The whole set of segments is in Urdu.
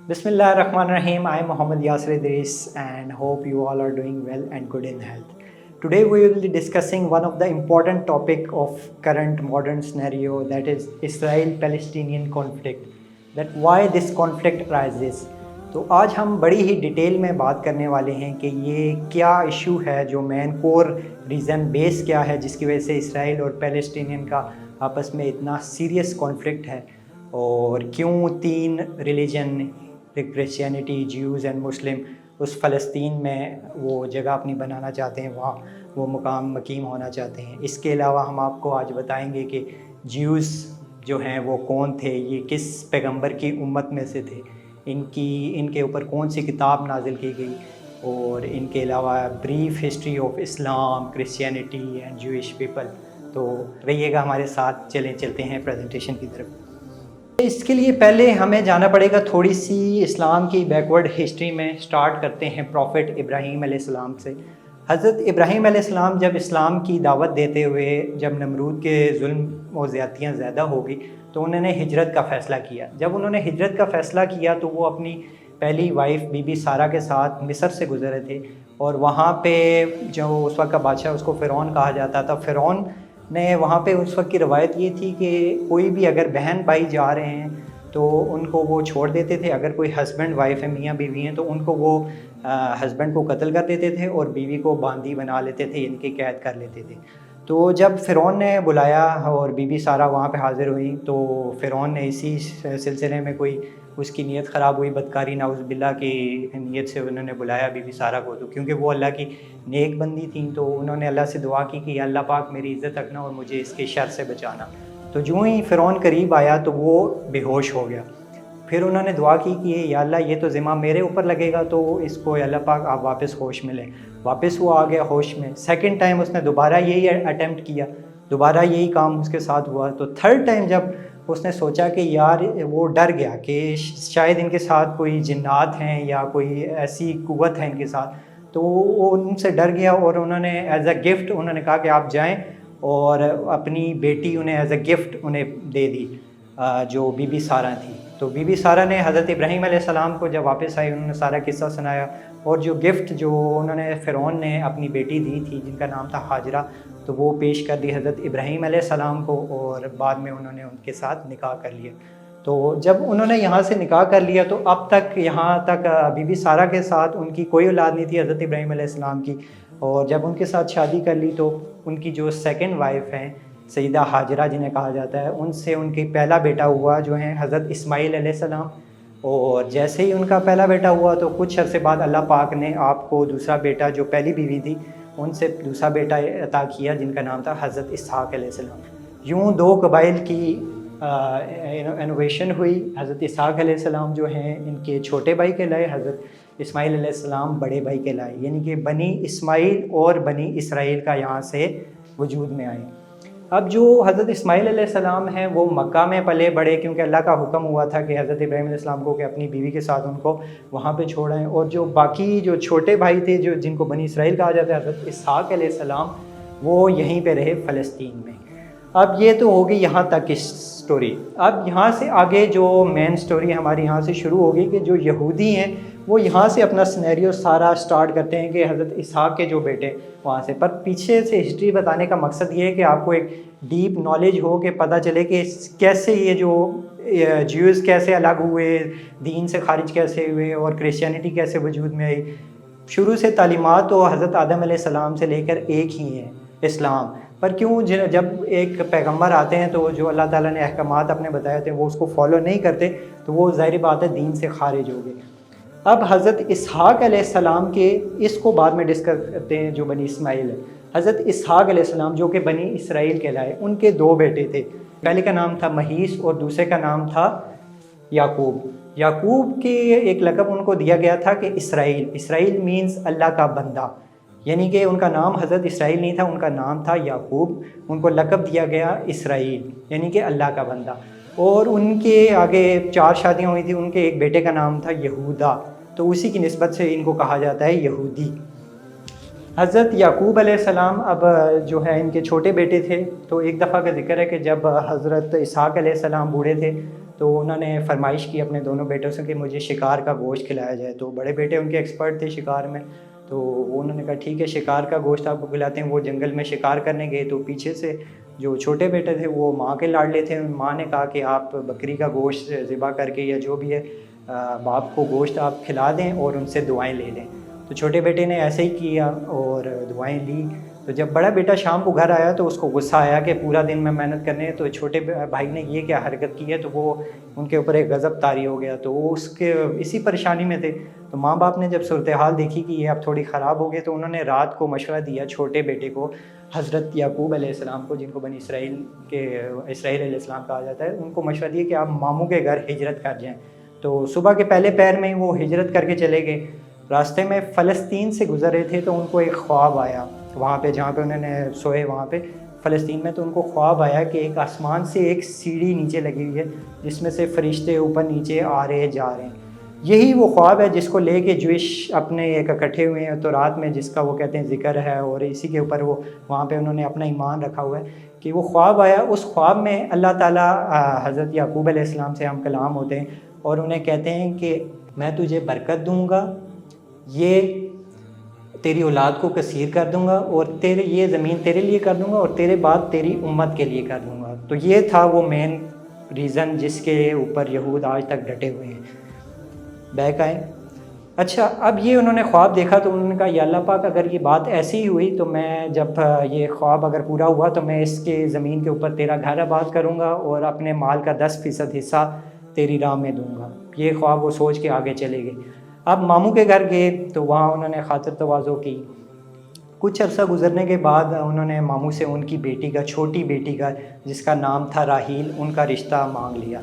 Bismillahirrahmanirrahim. I am Muhammad Yasir Idris and hope you all are doing well and good in health. Today we will be discussing one of the important topic of current modern scenario, that is Israel-Palestinian conflict. That why this conflict arises. تو آج ہم بڑی ہی ڈیٹیل میں بات کرنے والے ہیں کہ یہ کیا ایشو ہے، جو مین کور ریزن بیس کیا ہے جس کی وجہ سے اسرائیل اور پیلسٹینین کا آپس میں اتنا سیریس کانفلکٹ ہے، اور کیوں تین religion Christianity, Jews and Muslim اس فلسطین میں وہ جگہ اپنی بنانا چاہتے ہیں، وہاں وہ مقیم ہونا چاہتے ہیں۔ اس کے علاوہ ہم آپ کو آج بتائیں گے کہ جیوز جو ہیں وہ کون تھے، یہ کس پیغمبر کی امت میں سے تھے، ان کے اوپر کون سی کتاب نازل کی گئی، اور ان کے علاوہ brief history of Islam, Christianity and Jewish people. تو رہیے گا ہمارے ساتھ، چلتے ہیں پریزنٹیشن کی طرف۔ اس کے لیے پہلے ہمیں جانا پڑے گا تھوڑی سی اسلام کی بیکورڈ ہسٹری میں۔ سٹارٹ کرتے ہیں پروفٹ ابراہیم علیہ السلام سے۔ حضرت ابراہیم علیہ السلام جب اسلام کی دعوت دیتے ہوئے جب نمرود کے ظلم و زیادتیاں زیادہ ہو گئی تو انہوں نے ہجرت کا فیصلہ کیا۔ جب انہوں نے ہجرت کا فیصلہ کیا تو وہ اپنی پہلی وائف بی بی سارہ کے ساتھ مصر سے گزرے تھے، اور وہاں پہ جو اس وقت کا بادشاہ، اس کو فرعون کہا جاتا تھا، فرعون نے وہاں پہ اس وقت کی روایت یہ تھی کہ کوئی بھی اگر بہن بھائی جا رہے ہیں تو ان کو وہ چھوڑ دیتے تھے، اگر کوئی ہسبینڈ وائف ہے، میاں بیوی ہیں، تو ان کو وہ ہسبینڈ کو قتل کر دیتے تھے اور بیوی کو باندی بنا لیتے تھے، ان کی قید کر لیتے تھے۔ تو جب فرعون نے بلایا اور بی بی سارہ وہاں پہ حاضر ہوئی تو فرعون نے اسی سلسلے میں کوئی اس کی نیت خراب ہوئی، بدکاری نعوذ باللہ کی نیت سے انہوں نے بلایا بی بی سارہ کو، تو کیونکہ وہ اللہ کی نیک بندی تھیں تو انہوں نے اللہ سے دعا کی کہ اللہ پاک میری عزت رکھنا اور مجھے اس کے شر سے بچانا۔ تو جو ہی فرعون قریب آیا تو وہ بے ہوش ہو گیا۔ پھر انہوں نے دعا کی کہ یا اللہ یہ تو ذمہ میرے اوپر لگے گا، تو اس کو یا اللہ پاک آپ واپس ہوش میں لیں۔ واپس وہ آ گیا ہوش میں۔ سیکنڈ ٹائم اس نے دوبارہ یہی اٹیمپٹ کیا، دوبارہ یہی کام اس کے ساتھ ہوا۔ تو تھرڈ ٹائم جب اس نے سوچا کہ یار، وہ ڈر گیا کہ شاید ان کے ساتھ کوئی جنات ہیں یا کوئی ایسی قوت ہے ان کے ساتھ، تو وہ ان سے ڈر گیا، اور انہوں نے ایز اے گفٹ انہوں نے کہا کہ آپ جائیں، اور اپنی بیٹی انہیں ایز اے گفٹ انہیں دے دی، جو بی بی سارہ تھی۔ تو بی بی سارہ نے حضرت ابراہیم علیہ السلام کو جب واپس آئی انہوں نے سارا قصہ سنایا، اور جو گفٹ جو انہوں نے فرعون نے اپنی بیٹی دی تھی جن کا نام تھا ہاجرہ، تو وہ پیش کر دی حضرت ابراہیم علیہ السلام کو، اور بعد میں انہوں نے ان کے ساتھ نکاح کر لیا۔ تو جب انہوں نے یہاں سے نکاح کر لیا تو اب تک یہاں تک بی بی سارہ کے ساتھ ان کی کوئی اولاد نہیں تھی حضرت ابراہیم علیہ السلام کی، اور جب ان کے ساتھ شادی کر لی تو ان کی جو سیکنڈ وائف ہیں سیدہ ہاجرہ جنہیں کہا جاتا ہے، ان سے ان کی پہلا بیٹا ہوا جو ہیں حضرت اسماعیل علیہ السلام۔ اور جیسے ہی ان کا پہلا بیٹا ہوا تو کچھ عرصے بعد اللہ پاک نے آپ کو دوسرا بیٹا، جو پہلی بیوی تھی ان سے دوسرا بیٹا عطا کیا جن کا نام تھا حضرت اسحاق علیہ السلام۔ یوں دو قبائل کی انوویشن ہوئی۔ حضرت اسحاق علیہ السلام جو ہیں ان کے چھوٹے بھائی کہلائے، حضرت اسماعیل علیہ السلام بڑے بھائی کہلائے، یعنی کہ بنی اسماعیل اور بنی اسرائیل کا یہاں سے وجود میں آئے۔ اب جو حضرت اسماعیل علیہ السلام ہیں وہ مکہ میں پلے بڑھے، کیونکہ اللہ کا حکم ہوا تھا کہ حضرت ابراہیم علیہ السلام کو کہ اپنی بیوی کے ساتھ ان کو وہاں پہ چھوڑیں، اور جو باقی جو چھوٹے بھائی تھے جو جن کو بنی اسرائیل کہا جاتا ہے، حضرت اسحاق علیہ السلام، وہ یہیں پہ رہے فلسطین میں۔ اب یہ تو ہوگی یہاں تک کی سٹوری۔ اب یہاں سے آگے جو مین سٹوری ہماری یہاں سے شروع ہوگی کہ جو یہودی ہیں وہ یہاں سے اپنا سینیریو سارا سٹارٹ کرتے ہیں کہ حضرت اسحاق کے جو بیٹے وہاں سے، پر پیچھے سے ہسٹری بتانے کا مقصد یہ ہے کہ آپ کو ایک ڈیپ نالج ہو، کہ پتہ چلے کہ کیسے یہ جو جیوز کیسے الگ ہوئے، دین سے خارج کیسے ہوئے، اور کرسچینٹی کیسے وجود میں آئی۔ شروع سے تعلیمات تو حضرت آدم علیہ السلام سے لے کر ایک ہی ہیں، اسلام، پر کیوں جب ایک پیغمبر آتے ہیں تو جو اللہ تعالیٰ نے احکامات اپنے بتائے تھے وہ اس کو فالو نہیں کرتے تو وہ ظاہری بات ہے دین سے خارج ہو گئے۔ اب حضرت اسحاق علیہ السلام کے اس کو بعد میں ڈسکس کرتے ہیں، جو بنی اسماعیل ہے۔ حضرت اسحاق علیہ السلام جو کہ بنی اسرائیل کہلائے، ان کے دو بیٹے تھے، پہلے کا نام تھا مہیس اور دوسرے کا نام تھا یعقوب۔ یعقوب کے ایک لقب ان کو دیا گیا تھا کہ اسرائیل، اسرائیل مینز اللہ کا بندہ، یعنی کہ ان کا نام حضرت اسرائیل نہیں تھا، ان کا نام تھا یعقوب، ان کو لقب دیا گیا اسرائیل یعنی کہ اللہ کا بندہ۔ اور ان کے آگے 4 شادیاں ہوئی تھیں، ان کے ایک بیٹے کا نام تھا یہودا، تو اسی کی نسبت سے ان کو کہا جاتا ہے یہودی۔ حضرت یعقوب علیہ السلام اب جو ہے ان کے چھوٹے بیٹے تھے، تو ایک دفعہ کا ذکر ہے کہ جب حضرت اسحاق علیہ السلام بوڑھے تھے تو انہوں نے فرمائش کی اپنے دونوں بیٹوں سے کہ مجھے شکار کا گوشت کھلایا جائے. تو بڑے بیٹے ان کے ایکسپرٹ تھے شکار میں, تو وہ انہوں نے کہا ٹھیک ہے شکار کا گوشت آپ کو کھلاتے ہیں. وہ جنگل میں شکار کرنے گئے تو پیچھے سے جو چھوٹے بیٹے تھے وہ ماں کے لاڈلے تھے. ماں نے کہا کہ آپ بکری کا گوشت ذبح کر کے یا جو بھی ہے باپ کو گوشت آپ کھلا دیں اور ان سے دعائیں لے لیں. تو چھوٹے بیٹے نے ایسے ہی کیا اور دعائیں لی. تو جب بڑا بیٹا شام کو گھر آیا تو اس کو غصہ آیا کہ پورا دن میں محنت کرنے, تو چھوٹے بھائی نے یہ کیا حرکت کی ہے, تو وہ ان کے اوپر ایک غضب طاری ہو گیا. تو وہ اس کے اسی پریشانی میں تھے. تو ماں باپ نے جب صورتحال دیکھی کہ یہ اب تھوڑی خراب ہو گئی تو انہوں نے رات کو مشورہ دیا چھوٹے بیٹے کو, حضرت یعقوب علیہ السلام کو, جن کو بنی اسرائیل علیہ السلام کہا جاتا ہے, ان کو مشورہ دیا کہ آپ ماموں کے گھر ہجرت کر جائیں. تو صبح کے پہلے پہر میں ہی وہ ہجرت کر کے چلے گئے. راستے میں فلسطین سے گزر رہے تھے تو ان کو ایک خواب آیا وہاں پہ جہاں پہ انہوں نے سوئے وہاں پہ فلسطین میں. تو ان کو خواب آیا کہ ایک آسمان سے ایک سیڑھی نیچے لگی ہوئی ہے جس میں سے فرشتے اوپر نیچے آ رہے جا رہے ہیں. یہی وہ خواب ہے جس کو لے کے جوئش اپنے ایک اکٹھے ہوئے ہیں تو رات میں, جس کا وہ کہتے ہیں ذکر ہے, اور اسی کے اوپر وہ وہاں پہ انہوں نے اپنا ایمان رکھا ہوا ہے کہ وہ خواب آیا. اس خواب میں اللہ تعالیٰ حضرت یعقوب علیہ السلام سے ہم کلام ہوتے ہیں اور انہیں کہتے ہیں کہ میں تجھے برکت دوں گا, یہ تیری اولاد کو کثیر کر دوں گا, اور یہ زمین تیرے لیے کر دوں گا, اور تیرے بعد تیری امت کے لیے کر دوں گا. تو یہ تھا وہ مین ریزن جس کے اوپر یہود آج تک ڈٹے ہوئے ہیں. بیک آئیں. اچھا, اب یہ انہوں نے خواب دیکھا تو انہوں نے کہا یا اللہ پاک اگر یہ بات ایسی ہی ہوئی تو میں جب یہ خواب اگر پورا ہوا تو میں اس کے زمین کے اوپر تیرا گھر آباد کروں گا اور اپنے مال کا 10% حصہ تیری راہ میں دوں گا. یہ خواب وہ سوچ کے آگے چلے گئے. اب ماموں کے گھر گئے تو وہاں انہوں نے خاطر تواضع کی. کچھ عرصہ گزرنے کے بعد انہوں نے ماموں سے ان کی بیٹی کا, چھوٹی بیٹی کا, جس کا نام تھا راحیل, ان کا رشتہ مانگ لیا.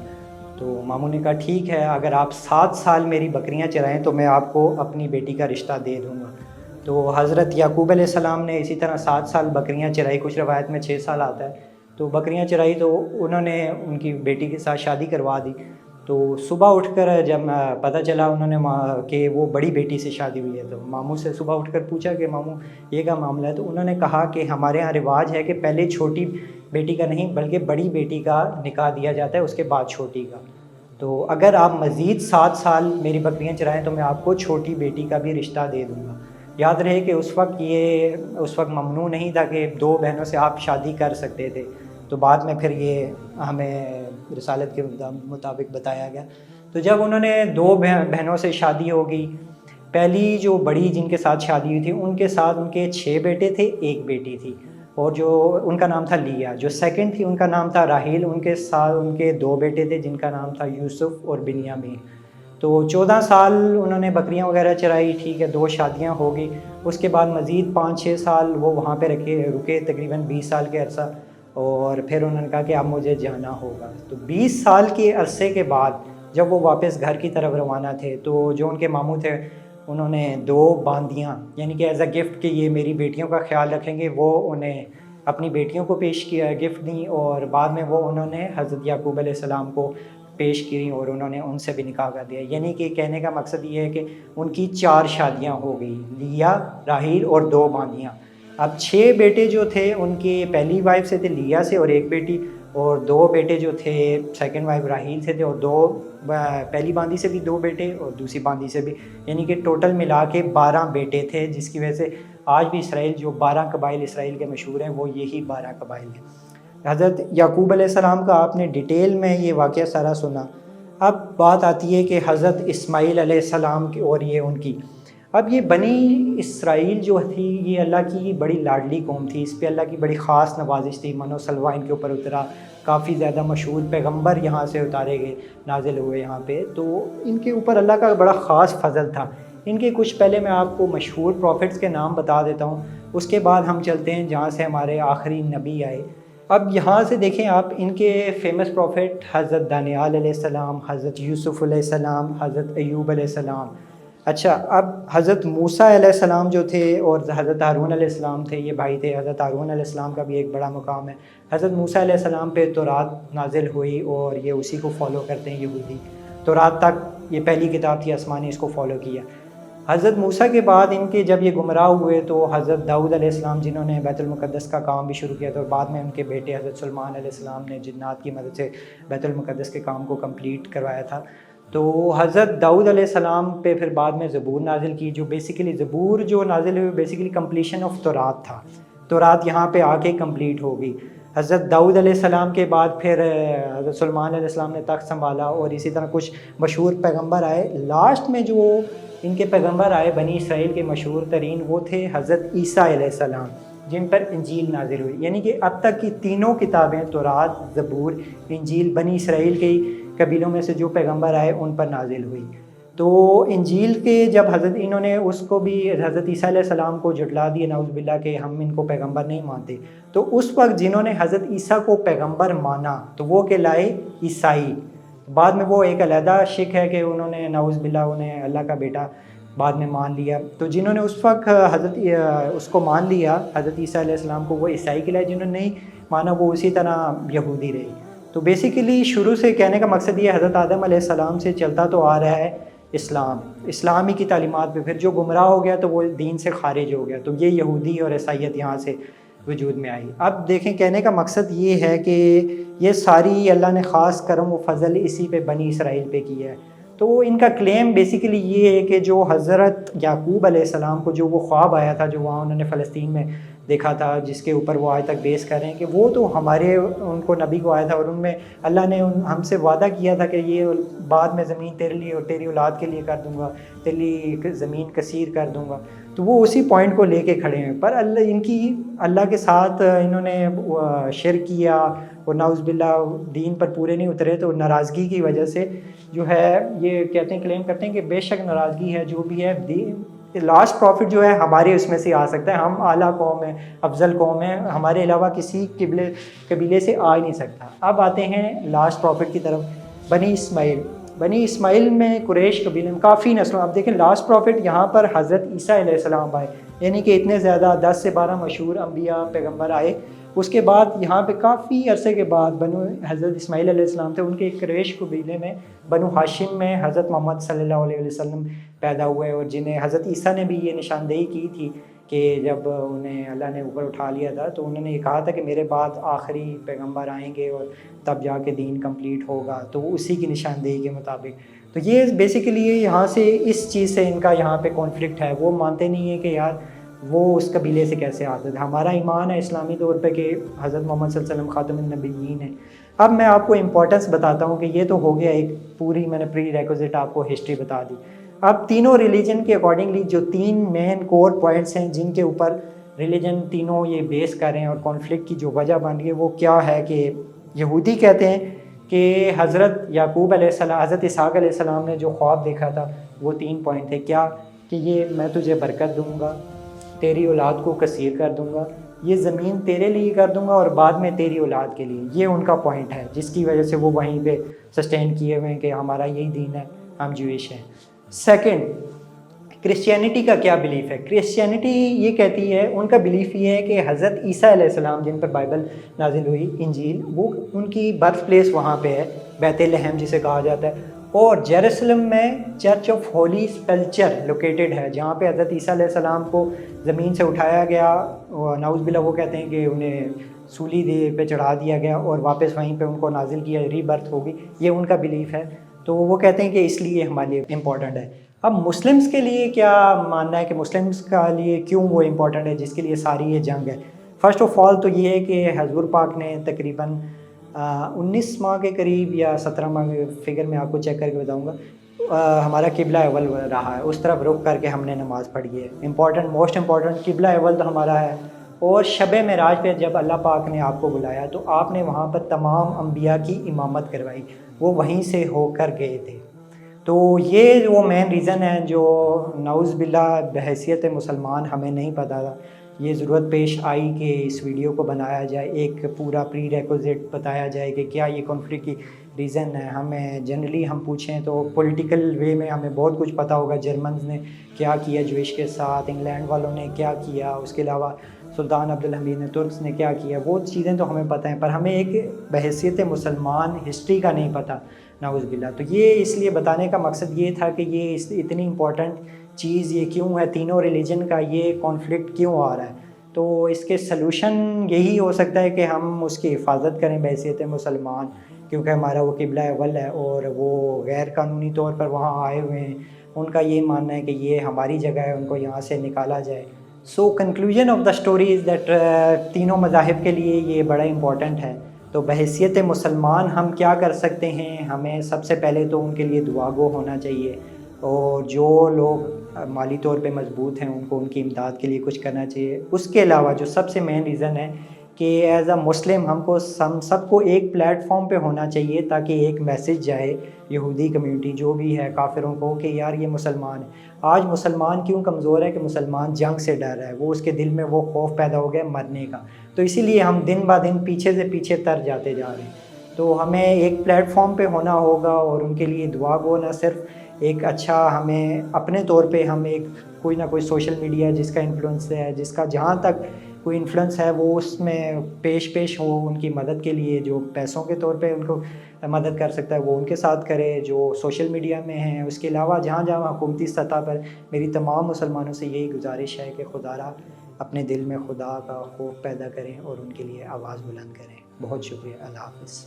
تو ماموں نے کہا ٹھیک ہے اگر آپ 7 سال میری بکریاں چرائیں تو میں آپ کو اپنی بیٹی کا رشتہ دے دوں گا. تو حضرت یعقوب علیہ السلام نے اسی طرح 7 سال بکریاں چرائی, کچھ روایت میں 6 سال آتا ہے. تو بکریاں چرائی تو انہوں نے ان کی بیٹی کے ساتھ شادی کروا دی. تو صبح اٹھ کر جب پتہ چلا انہوں نے کہ وہ بڑی بیٹی سے شادی ہوئی ہے تو ماموں سے صبح اٹھ کر پوچھا کہ ماموں یہ کیا معاملہ ہے. تو انہوں نے کہا کہ ہمارے ہاں رواج ہے کہ پہلے چھوٹی بیٹی کا نہیں بلکہ بڑی بیٹی کا نکاح دیا جاتا ہے, اس کے بعد چھوٹی کا. تو اگر آپ مزید 7 سال میری بکریاں چرائیں تو میں آپ کو چھوٹی بیٹی کا بھی رشتہ دے دوں گا. یاد رہے کہ اس وقت ممنوع نہیں تھا کہ 2 بہنوں سے آپ شادی کر سکتے تھے. تو بعد میں پھر یہ ہمیں رسالت کے مطابق بتایا گیا. تو جب انہوں نے 2 بہنوں سے شادی ہوگی, پہلی جو بڑی جن کے ساتھ شادی ہوئی تھی ان کے ساتھ ان کے 6 بیٹے تھے, 1 بیٹی تھی, اور جو ان کا نام تھا لیا. جو سیکنڈ تھی ان کا نام تھا راحیل, ان کے ساتھ ان کے 2 بیٹے تھے جن کا نام تھا یوسف اور بنیامین. تو 14 سال انہوں نے بکریاں وغیرہ چرائی, ٹھیک ہے, 2 شادیاں ہو گئی. اس کے بعد مزید 5-6 سال وہ وہاں پہ رکے تقریباً 20 سال کے عرصہ, اور پھر انہوں نے کہا کہ اب مجھے جانا ہوگا. تو 20 سال کے عرصے کے بعد جب وہ واپس گھر کی طرف روانہ تھے تو جو ان کے ماموں تھے انہوں نے 2 باندیاں یعنی کہ ایز اے گفٹ کہ یہ میری بیٹیوں کا خیال رکھیں گے, وہ انہیں اپنی بیٹیوں کو پیش کیا, گفٹ دیں, اور بعد میں وہ انہوں نے حضرت یعقوب علیہ السلام کو پیش کی اور انہوں نے ان سے بھی نکاح کر دیا. یعنی کہ کہنے کا مقصد یہ ہے کہ ان کی 4 شادیاں ہو گئی, لیا, راحیل اور 2 باندیاں. اب 6 بیٹے جو تھے ان کے پہلی وائف سے تھے لیا سے اور 1 بیٹی, اور 2 بیٹے جو تھے سیکنڈ وائف راحیل سے تھے, اور 2 پہلی باندی سے بھی 2 بیٹے اور دوسری باندی سے بھی, یعنی کہ ٹوٹل ملا کے 12 بیٹے تھے, جس کی وجہ سے آج بھی اسرائیل جو 12 قبائل اسرائیل کے مشہور ہیں وہ یہی 12 قبائل ہیں. حضرت یعقوب علیہ السلام کا آپ نے ڈیٹیل میں یہ واقعہ سارا سنا. اب بات آتی ہے کہ حضرت اسماعیل علیہ السلام کی اور یہ ان کی. اب یہ بنی اسرائیل جو تھی یہ اللہ کی بڑی لاڈلی قوم تھی, اس پہ اللہ کی بڑی خاص نوازش تھی, من و سلوہ ان کے اوپر اترا, کافی زیادہ مشہور پیغمبر یہاں سے اتارے گئے, نازل ہوئے یہاں پہ, تو ان کے اوپر اللہ کا بڑا خاص فضل تھا. ان کے کچھ پہلے میں آپ کو مشہور پروفٹس کے نام بتا دیتا ہوں, اس کے بعد ہم چلتے ہیں جہاں سے ہمارے آخری نبی آئے. اب یہاں سے دیکھیں آپ ان کے فیمس پروفٹ حضرت دانیال علیہ السلام, حضرت یوسف علیہ السلام, حضرت ایوب علیہ السلام. اچھا, اب حضرت موسیٰ علیہ السلام جو تھے اور حضرت ہارون علیہ السلام تھے, یہ بھائی تھے. حضرت ہارون علیہ السلام کا بھی ایک بڑا مقام ہے. حضرت موسیٰ علیہ السلام پہ تورات نازل ہوئی اور یہ اسی کو فالو کرتے ہیں یہودی. تورات تک یہ پہلی کتاب تھی آسمانی, اس کو فالو کیا. حضرت موسیٰ کے بعد ان کے جب یہ گمراہ ہوئے تو حضرت داؤد علیہ السلام جنہوں نے بیت المقدس کا کام بھی شروع کیا تھا، اور بعد میں ان کے بیٹے حضرت سلیمان علیہ السلام نے جنات کی مدد سے بیت المقدس کے کام کو کمپلیٹ کروایا تھا. تو حضرت داؤد علیہ السلام پہ پھر بعد میں زبور نازل کی، جو بیسیکلی زبور جو نازل ہوئی بیسیکلی کمپلیشن آف تورات تھا. تورات یہاں پہ آ کے کمپلیٹ ہو گئی. حضرت داؤد علیہ السلام کے بعد پھر حضرت سلیمان علیہ السلام نے تخت سنبھالا، اور اسی طرح کچھ مشہور پیغمبر آئے. لاسٹ میں جو ان کے پیغمبر آئے بنی اسرائیل کے مشہور ترین، وہ تھے حضرت عیسیٰ علیہ السلام، جن پر انجیل نازل ہوئی. یعنی کہ اب تک کی تینوں کتابیں تورات، زبور، انجیل بنی اسرائیل کے قبیلوں میں سے جو پیغمبر آئے ان پر نازل ہوئی. تو انجیل کے جب حضرت انہوں نے اس کو بھی حضرت عیسیٰ علیہ السلام کو جھٹلا دیا، نعوذ باللہ کہ ہم ان کو پیغمبر نہیں مانتے، تو اس وقت جنہوں نے حضرت عیسیٰ کو پیغمبر مانا تو وہ کہلائے عیسائی. بعد میں وہ ایک علیحدہ شک ہے کہ انہوں نے نعوذ باللہ انہیں اللہ کا بیٹا بعد میں مان لیا. تو جنہوں نے اس وقت حضرت اس کو مان لیا حضرت عیسیٰ علیہ السلام کو، وہ عیسائی کہلائے. جنہوں نے نہیں مانا وہ اسی طرح یہودی رہی. تو بیسیکلی شروع سے کہنے کا مقصد یہ حضرت آدم علیہ السلام سے چلتا تو آ رہا ہے اسلامی کی تعلیمات پہ. پھر جو گمراہ ہو گیا تو وہ دین سے خارج ہو گیا، تو یہ یہودی اور عیسائیت یہاں سے وجود میں آئی. اب دیکھیں کہنے کا مقصد یہ ہے کہ یہ ساری اللہ نے خاص کرم و فضل اسی پہ بنی اسرائیل پہ کی ہے. تو ان کا کلیم بیسیکلی یہ ہے کہ جو حضرت یعقوب علیہ السلام کو جو وہ خواب آیا تھا، جو وہاں انہوں نے فلسطین میں دیکھا تھا، جس کے اوپر وہ آج تک بیس کر رہے ہیں کہ وہ تو ہمارے ان کو نبی کو آیا تھا، اور ان میں اللہ نے ہم سے وعدہ کیا تھا کہ یہ بعد میں زمین تیرے لیے اور تیری اولاد کے لیے کر دوں گا، تیرے لیے زمین کثیر کر دوں گا. تو وہ اسی پوائنٹ کو لے کے کھڑے ہیں. پر اللہ کے ساتھ انہوں نے شرک کیا اور نعوذ باللہ دین پر پورے نہیں اترے. تو ناراضگی کی وجہ سے جو ہے یہ کہتے ہیں، کلیم کرتے ہیں کہ بے شک ناراضگی ہے جو بھی ہے، لاسٹ پروفٹ جو ہے ہمارے اس میں سے آ سکتا ہے. ہم اعلیٰ قوم ہیں، افضل قوم ہیں، ہمارے علاوہ کسی قبیلے سے آ ہی نہیں سکتا. اب آتے ہیں لاسٹ پروفٹ کی طرف، بنی اسماعیل. بنی اسماعیل میں قریش قبیلے میں کافی نسلوں. اب دیکھیں لاسٹ پروفٹ یہاں پر حضرت عیسیٰ علیہ السلام آئے، یعنی کہ اتنے زیادہ 10 سے 12 مشہور انبیاء پیغمبر آئے. اس کے بعد یہاں پہ کافی عرصے کے بعد بنو حضرت اسماعیل علیہ السلام تھے، ان کے قریش قبیلے میں بنو ہاشم میں حضرت محمد صلی اللہ علیہ وسلم پیدا ہوئے، اور جنہیں حضرت عیسیٰ نے بھی یہ نشاندہی کی تھی کہ جب انہیں اللہ نے اوپر اٹھا لیا تھا تو انہوں نے یہ کہا تھا کہ میرے بعد آخری پیغمبر آئیں گے اور تب جا کے دین کمپلیٹ ہوگا. تو اسی کی نشاندہی کے مطابق تو یہ بیسیکلی یہاں سے اس چیز سے ان کا یہاں پہ کانفلکٹ ہے. وہ مانتے نہیں ہیں کہ یار وہ اس قبیلے سے کیسے آتے تھے. ہمارا ایمان ہے اسلامی طور پہ کہ حضرت محمد صلی اللہ علیہ وسلم خاتم النبیین ہیں. اب میں آپ کو امپورٹنس بتاتا ہوں کہ یہ تو ہو گیا ایک پوری میں نے پری ریکوزٹ آپ کو ہسٹری بتا دی. اب تینوں ریلیجن کے اکارڈنگلی جو 3 مین کور پوائنٹس ہیں جن کے اوپر ریلیجن تینوں یہ بیس کر رہے ہیں اور کانفلکٹ کی جو وجہ بن رہی ہے وہ کیا ہے کہ یہودی کہتے ہیں کہ حضرت یعقوب علیہ السلام، حضرت اسحاق علیہ السلام نے جو خواب دیکھا تھا وہ 3 پوائنٹ تھے. کیا کہ یہ میں تجھے برکت دوں گا، تیری اولاد کو کثیر کر دوں گا، یہ زمین تیرے لیے کر دوں گا اور بعد میں تیری اولاد کے لیے. یہ ان کا پوائنٹ ہے جس کی وجہ سے وہ وہیں پہ سسٹین کیے ہوئے ہیں کہ ہمارا یہی دین ہے، ہم جویش ہیں. سیکنڈ، کرسچینٹی کا کیا بلیف ہے؟ کرسچینٹی یہ کہتی ہے، ان کا بلیف یہ ہے کہ حضرت عیسیٰ علیہ السلام جن پر بائبل نازل ہوئی انجیل، وہ ان کی برتھ پلیس وہاں پہ ہے، بیت لحم جسے کہا جاتا ہے، اور جیروسلم میں چرچ آف ہولی سپلچر لوکیٹڈ ہے جہاں پہ حضرت عیسیٰ علیہ السلام کو زمین سے اٹھایا گیا، اور نعوذ باللہ وہ کہتے ہیں کہ انہیں سولی پہ چڑھا دیا گیا اور واپس وہیں پہ ان کو نازل کیا، ری برتھ ہوگی. یہ ان کا بلیف ہے. تو وہ کہتے ہیں کہ اس لیے ہمارے لیے امپورٹنٹ ہے. اب مسلمس کے لیے کیا ماننا ہے کہ مسلمس کا لیے کیوں وہ امپورٹنٹ ہے جس کے لیے ساری یہ جنگ ہے؟ فرسٹ آف آل تو یہ ہے کہ حضور پاک نے تقریباً 19 ماہ کے قریب یا 17 ماہ کے فگر میں آپ کو چیک کر کے بتاؤں گا، ہمارا قبلہ اول رہا ہے، اس طرف رخ کر کے ہم نے نماز پڑھی ہے. موسٹ امپورٹنٹ قبلہ اول تو ہمارا ہے. اور شب معراج پہ جب اللہ پاک نے آپ کو بلایا تو آپ نے وہاں پر تمام انبیاء کی امامت کروائی، وہ وہیں سے ہو کر گئے تھے. تو یہ وہ مین ریزن ہے جو نعوذ باللہ بحیثیت مسلمان ہمیں نہیں پتہ تھا. یہ ضرورت پیش آئی کہ اس ویڈیو کو بنایا جائے، ایک پورا پری ریکوزٹ بتایا جائے کہ کیا یہ کانفلکٹ کی ریزن ہے. ہمیں جنرلی ہم پوچھیں تو پولیٹیکل وے میں ہمیں بہت کچھ پتہ ہوگا، جرمنز نے کیا کیا جویش کے ساتھ، انگلینڈ والوں نے کیا کیا، اس کے علاوہ سلطان عبدالحمید نے، ترکس نے کیا کیا، وہ چیزیں تو ہمیں پتہ ہیں، پر ہمیں ایک بحیثیت مسلمان ہسٹری کا نہیں پتہ. نعوذ باللہ. تو یہ اس لیے بتانے کا مقصد یہ تھا کہ یہ اتنی امپورٹنٹ چیز یہ کیوں ہے، تینوں ریلیجن کا یہ کانفلکٹ کیوں آ رہا ہے. تو اس کے سلوشن یہی ہو سکتا ہے کہ ہم اس کی حفاظت کریں بحیثیت مسلمان، کیونکہ ہمارا وہ قبلہ اول ہے اور وہ غیر قانونی طور پر وہاں آئے ہوئے ہیں. ان کا یہ ماننا ہے کہ یہ ہماری جگہ ہے، ان کو یہاں سے نکالا جائے. So conclusion of the story is that تینوں مذاہب کے لیے یہ بڑا امپورٹنٹ ہے. تو بحیثیت مسلمان ہم کیا کر سکتے ہیں؟ ہمیں سب سے پہلے تو ان کے لیے دعا گو ہونا چاہیے، اور جو لوگ مالی طور پہ مضبوط ہیں ان کو ان کی امداد کے لیے کچھ کرنا چاہیے. اس کے علاوہ جو سب سے مین ریزن ہے کہ ایز اے مسلم ہم سب کو ایک پلیٹ فارم پہ ہونا چاہیے تاکہ ایک میسج جائے یہودی کمیونٹی جو بھی ہے کافروں کو کہ یار یہ مسلمان ہے. آج مسلمان کیوں کمزور ہے کہ مسلمان جنگ سے ڈر رہا ہے، وہ اس کے دل میں وہ خوف پیدا ہو گیا مرنے کا. تو اسی لیے ہم دن بہ دن پیچھے سے پیچھے تر جاتے جا رہے ہیں. تو ہمیں ایک پلیٹ فارم پہ ہونا ہوگا اور ان کے لیے دعا گو، نہ صرف ایک اچھا ہمیں اپنے طور پہ ہم ایک کوئی نہ کوئی سوشل میڈیا جس کا انفلوئنس ہے، جس کا جہاں تک کوئی انفلوئنس ہے وہ اس میں پیش ہو ان کی مدد کے لیے. جو پیسوں کے طور پہ ان کو مدد کر سکتا ہے وہ ان کے ساتھ کرے جو سوشل میڈیا میں ہیں. اس کے علاوہ جہاں جہاں حکومتی سطح پر میری تمام مسلمانوں سے یہی گزارش ہے کہ خدا را اپنے دل میں خدا کا خوف پیدا کریں اور ان کے لیے آواز بلند کریں. بہت شکریہ. اللہ حافظ.